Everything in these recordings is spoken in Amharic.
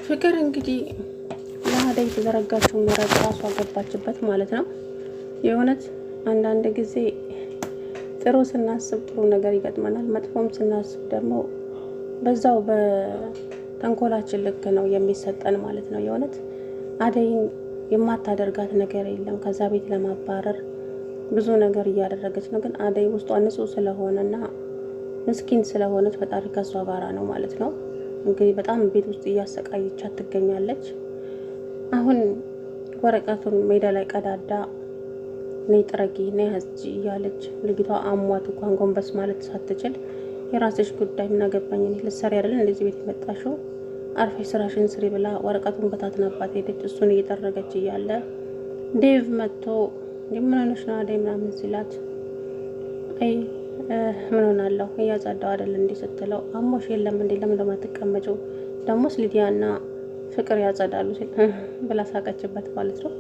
ፍቅር እንግዲህ ለአደይ የተዘረጋችው መረብ ራሷ ገባችበት ማለት ነው። የእውነት አንዳንድ ጊዜ ጥሩ ስናስብ ጥሩ ነገር ይገጥመናል፣ መጥፎም ስናስብ ደግሞ በዛው በተንኮላችን ልክ ነው የሚሰጠን ማለት ነው። የእውነት አደይን የማታደርጋት ነገር የለም። ከዛ ቤት ለማባረር ብዙ ነገር እያደረገች ነው። ግን አደይ ውስጧ ንጹህ ስለሆነና ምስኪን ስለሆነች ፈጣሪ ከሷ ጋራ ነው ማለት ነው። እንግዲህ በጣም ቤት ውስጥ እያሰቃየቻት ትገኛለች። አሁን ወረቀቱን ሜዳ ላይ ቀዳዳ ነይ ጥረጊ ነይ ሀጂ እያለች ልጅቷ አሟት እንኳን ጎንበስ ማለት ሳትችል የራስሽ ጉዳይ ምን አገባኝ እኔ ልትሰሪ አይደል እንደዚህ ቤት የመጣሽው አርፈሽ ስራሽን ስሪ ብላ ወረቀቱን በታትናባት ሄደች። እሱን እየጠረገች እያለ ዴቭ መጥቶ ምን ሆነሽ ነው አደይ ምናምን ሲላት አይ ምን ሆናለሁ እያጸዳው አይደል እንዴ ስትለው አሞሽ የለም እንዴ ለምን እንደማትቀመጪው ደሞስ ሊዲያና ፍቅር ያጸዳሉ ሲል ብላ ሳቀችበት ማለት ነው።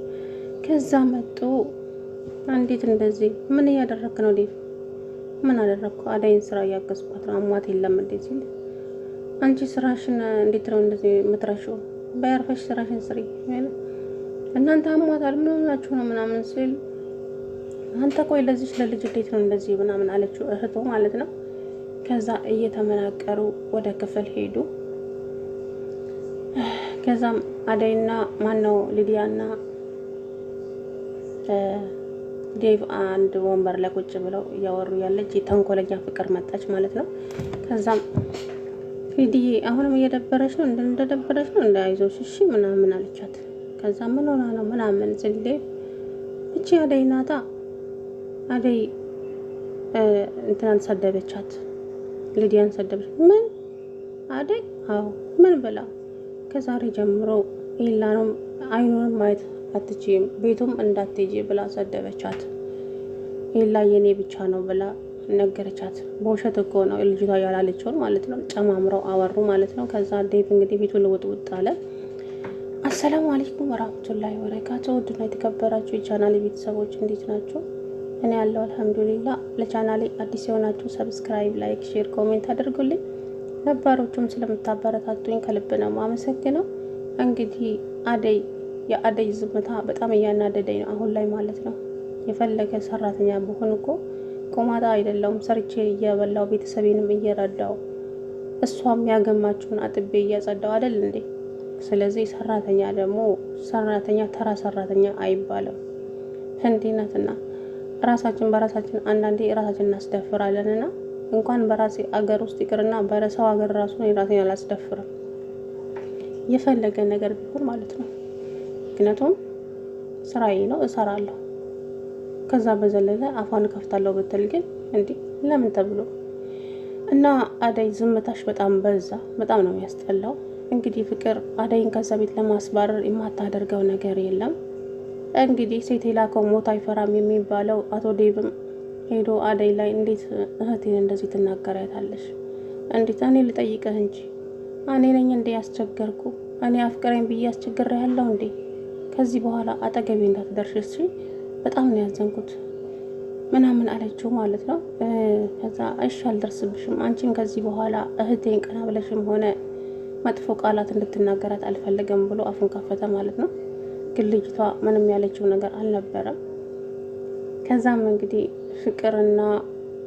ከዛ መጡ አንዲት እንደዚህ ምን እያደረክ ነው ዴቭ? ምን አደረኩ? አደይን ስራ እያገዝኳት ነው አሟት የለም እንዴ ሲል አንቺ ስራሽን እንዴት ነው እንደዚህ የምትረሺው? በያርፈሽ ስራሽን ስሪ እናንተ አሟታል ምን ሆናችሁ ነው ምናምን ሲል አንተ ቆይ ለዚህ ለልጅ እንዴት ነው እንደዚህ ምናምን አለችው እህቱ ማለት ነው። ከዛ እየተመናቀሩ ወደ ክፍል ሄዱ። ከዛም አደይና ማነው ሊዲያና ዴቭ አንድ ወንበር ላይ ቁጭ ብለው እያወሩ ያለች የተንኮለኛ ፍቅር መጣች ማለት ነው። ከዛም ሊዲዬ አሁንም እየደበረሽ ነው እንደደበረሽ ነው እንዳይዞሽ እሺ ምናምን አለቻት። ከዛ ምን ሆና ነው ምናምን ሲል ዴቭ እቺ አደይ ናታ አደይ እንትን ሰደበቻት ሊዲያን ሰደበች። ምን አደይ? አዎ ምን ብላ? ከዛሬ ጀምሮ ኢላንም አይኑንም ማየት አትችይም ቤቱም እንዳትሄጂ ብላ ሰደበቻት። ኢላ የኔ ብቻ ነው ብላ ነገረቻት። በውሸት እኮ ነው ልጅቷ ያላለችውን ማለት ነው። ጨማምረው አወሩ ማለት ነው። ከዛ ዴቭ እንግዲህ ፊቱ ልውጥ አለ። አሰላሙ አለይኩም ወራህመቱላሂ ወበረካቱ። ውድና የተከበራችሁ የቻናሌ ቤተሰቦች እንዴት ናችሁ? እኔ ያለው አልሐምዱሊላህ። ለቻናሌ አዲስ የሆናችሁ ሰብስክራይብ፣ ላይክ፣ ሼር፣ ኮሜንት አድርጉልኝ። ነባሮቹም ስለምታበረታቱኝ ከልብ ነው ማመሰግነው። እንግዲህ የአደይ ዝምታ በጣም እያናደደኝ ነው አሁን ላይ ማለት ነው። የፈለገ ሰራተኛ ብሆን እኮ ቆማጣ አይደለሁም ሰርቼ እየበላው ቤተሰቤንም እየረዳው እሷም ያገማችውን አጥቤ እያጸዳው አይደል እንዴ? ስለዚህ ሰራተኛ ደግሞ ተራ ሰራተኛ አይባልም። ህንዲነትና ራሳችን በራሳችን አንዳንዴ ራሳችን እናስደፍራለንና እንኳን በራሴ አገር ውስጥ ይቅርና በረሰው አገር ራሱ ራሴን አላስደፍርም የፈለገ ነገር ቢሆን ማለት ነው። ምክንያቱም ስራዬ ነው እሰራለሁ። ከዛ በዘለለ አፋን ከፍታለሁ ብትል ግን እንዴ ለምን ተብሎ እና አደይ ዝምታሽ በጣም በዛ፣ በጣም ነው የሚያስጠላው። እንግዲህ ፍቅር አደይን ከዛ ቤት ለማስባረር የማታደርገው ነገር የለም። እንግዲህ ሴት የላከው ሞት አይፈራም የሚባለው አቶ ዴቭም ሄዶ አደይ ላይ እንዴት እህቴን እንደዚህ ትናገሪያታለሽ? እንዴት እኔ ልጠይቅህ እንጂ እኔ ነኝ እንዴ ያስቸገርኩ? እኔ አፍቅረኝ ብዬ ያስቸግሬያለሁ እንዴ? ከዚህ በኋላ አጠገቤ እንዳትደርሽ እሺ፣ በጣም ነው ያዘንኩት ምናምን አለችው ማለት ነው። ከዛ እሺ አልደርስብሽም፣ አንቺም ከዚህ በኋላ እህቴን ቀና ብለሽም ሆነ መጥፎ ቃላት እንድትናገራት አልፈልግም ብሎ አፉን ከፈተ ማለት ነው። ግን ልጅቷ ምንም ያለችው ነገር አልነበረም። ከዛም እንግዲህ ፍቅርና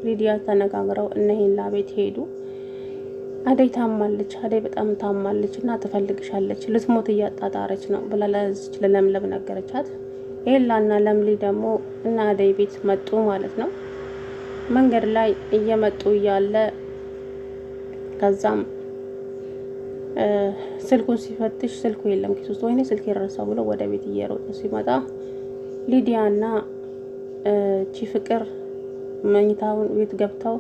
ሊዲያ ተነጋግረው እነ ሄላ ቤት ሄዱ። አደይ ታማለች፣ አደይ በጣም ታማለች እና ትፈልግሻለች፣ ልትሞት እያጣጣረች ነው ብላ ለዚች ለለምለም ነገረቻት። ሄላና ለምሊ ደግሞ እና አደይ ቤት መጡ ማለት ነው። መንገድ ላይ እየመጡ እያለ ከዛም ስልኩን ሲፈትሽ ስልኩ የለም ኪስ ውስጥ። ወይኔ ስልክ የረሳው ብሎ ወደ ቤት እየሮጠ ሲመጣ ሊዲያና እቺ ፍቅር መኝታውን ቤት ገብተው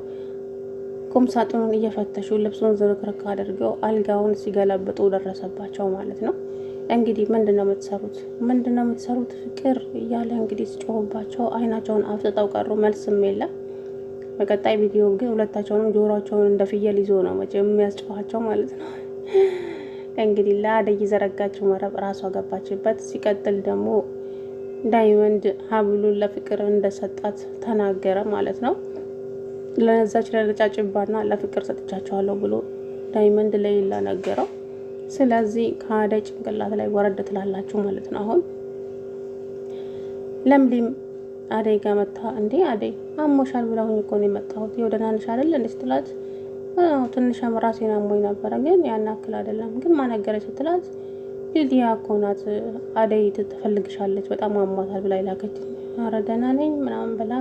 ቁም ሳጥኑን እየፈተሹ ልብሱን ዝርክርክ አድርገው አልጋውን ሲገለብጡ ደረሰባቸው ማለት ነው። እንግዲህ ምንድነው የምትሰሩት ፍቅር እያለ እንግዲህ ሲጮህባቸው አይናቸውን አፍጥጠው ቀሩ። መልስም የለም። በቀጣይ ቪዲዮ ግን ሁለታቸውንም ጆሮአቸውን እንደ ፍየል ይዞ ነው መቼም የሚያስጮኋቸው ማለት ነው። እንግዲህ ለአደይ ዘረጋችው መረብ ራሷ ገባችበት። ሲቀጥል ደግሞ ዳይመንድ ሀብሉን ለፍቅር እንደሰጣት ተናገረ ማለት ነው። ለነዛች ለነጫጭባና ለፍቅር ሰጥቻቸዋለሁ ብሎ ዳይመንድ ለይላ ነገረው። ስለዚህ ከአደይ ጭንቅላት ላይ ወረድ ትላላችሁ ማለት ነው። አሁን ለምሊም አደይ ጋር መታ እንዴ አደይ አሞሻል ብለውኝ እኮ ነው የመጣሁት ደህና ነሽ አይደል እንዴ ስትላት ትንሽ ራሴን አሞኝ ነበረ ግን ያን ያክል አይደለም ግን ማነገረች ስትላት ሊዲያ እኮ ናት አደይ ትፈልግሻለች በጣም አሟታል ብላ ይላከች ኧረ ደህና ነኝ ምናምን ብላ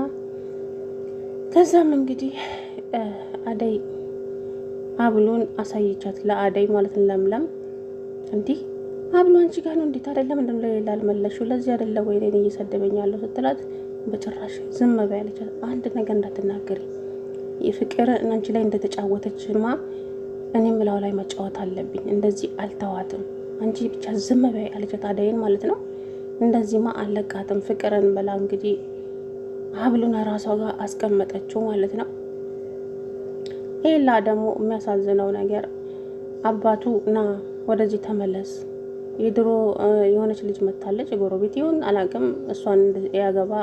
ከዛም እንግዲህ አደይ አብሉን አሳየቻት ለአደይ ማለት ነው። ለምለም እንዲህ አብሉ አንቺ ጋር ነው እንዴት አይደለም እንደምን ለሌላ መለሹ ለዚህ አይደለ ወይ እኔ እየሰደበኛለሁ ስትላት በጭራሽ ዝም በይ አለቻት። አንድ ነገር እንዳትናገሪ የፍቅር አንቺ ላይ እንደተጫወተችማ እኔም ላው ላይ መጫወት አለብኝ እንደዚህ አልተዋትም አንቺ ብቻ ዝም በይ አለቻት አደይን ማለት ነው። እንደዚህማ አለቃትም ፍቅርን በላ እንግዲህ አብሉን ራሷ ጋር አስቀመጠችው ማለት ነው። ኤላ ደግሞ የሚያሳዝነው ነገር አባቱ ና ወደዚህ ተመለስ የድሮ የሆነች ልጅ መታለች ጎረቤት ይሁን አላቅም እሷን ያገባ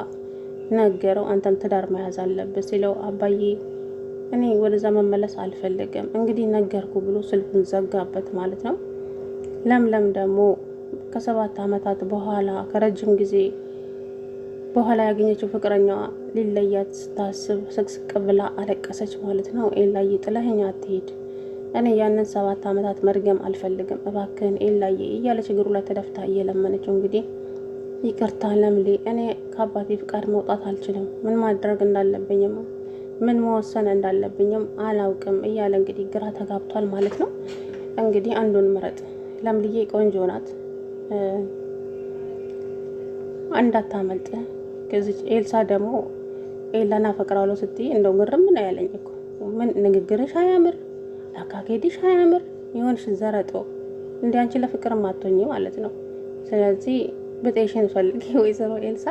ነገረው አንተም ትዳር መያዝ አለብህ ሲለው አባዬ እኔ ወደዛ መመለስ አልፈልግም እንግዲህ ነገርኩ ብሎ ስልኩን ዘጋበት ማለት ነው። ለምለም ደግሞ ከ7 አመታት በኋላ ከረጅም ጊዜ በኋላ ያገኘችው ፍቅረኛዋ ሊለያት ስታስብ ስቅስቅ ብላ አለቀሰች ማለት ነው። ኤላዬ ጥለኸኝ አትሄድ እኔ ያንን 7 አመታት መርገም አልፈልግም እባክህን ኤላዬ እያለች እግሩ ላይ ተደፍታ እየለመነችው እንግዲህ ይቅርታ ለምሌ እኔ ከአባቴ ፍቃድ መውጣት አልችልም ምን ማድረግ እንዳለብኝም ምን መወሰን እንዳለብኝም አላውቅም እያለ እንግዲህ ግራ ተጋብቷል ማለት ነው። እንግዲህ አንዱን ምረጥ ለምልዬ ቆንጆ ናት እንዳታመልጥ ከዚህ ኤልሳ ደግሞ ኤላና ፈቅራለው ስትይ እንደው ግርም ነው ያለኝ እኮ ምን ንግግርሽ አያምር አካኬድሽ አያምር ይሆንሽ ዘረጦ እንዴ አንቺ ለፍቅር ማጥቶኝ ማለት ነው። ስለዚህ በጤሽን ፈልጊ ወይዘሮ ኤልሳ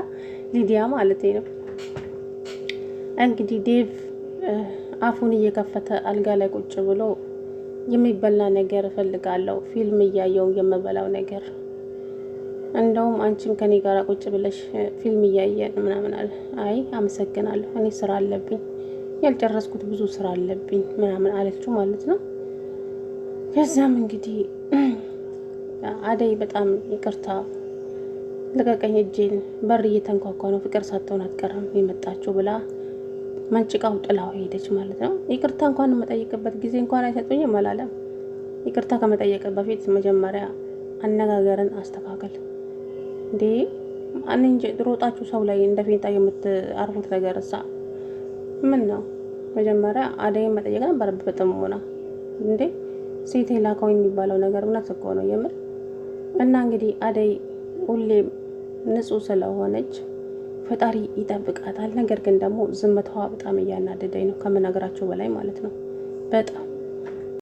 ሊዲያ ማለት ነው። እንግዲህ ዴቭ አፉን እየከፈተ አልጋ ላይ ቁጭ ብሎ የሚበላ ነገር እፈልጋለሁ ፊልም እያየው የምበላው ነገር እንደውም አንቺም ከኔ ጋር ቁጭ ብለሽ ፊልም እያየን ምናምን አለ። አይ አመሰግናለሁ እኔ ስራ አለብኝ ያልጨረስኩት ብዙ ስራ አለብኝ ምናምን አለችው ማለት ነው። ከዛም እንግዲህ አደይ በጣም ይቅርታ ለቀቀኝ እጄን በር እየተንኳኳ ነው ፍቅር ሳትሆን አትቀርም የመጣችው ብላ መንጭቃው ጥላው ሄደች ማለት ነው። ይቅርታ እንኳን መጠየቅበት ጊዜ እንኳን አይሰጡኝም አላለም። ይቅርታ ከመጠየቅ በፊት መጀመሪያ አነጋገርን አስተካከል እንዴ አንንጀ ድሮጣችሁ ሰው ላይ እንደ ፌንጣ የምትአርፉት ነገር እሳ ምን ነው? መጀመሪያ አደይን መጠየቅ ነበረበት በጥሞና እንዴ ሴት ላካው የሚባለው ነገር እውነት እኮ ነው የምር። እና እንግዲህ አደይ ሁሌም ንጹህ ስለሆነች ፈጣሪ ይጠብቃታል። ነገር ግን ደግሞ ዝምታዋ በጣም እያናደደኝ ነው ከመናገራቸው በላይ ማለት ነው በጣም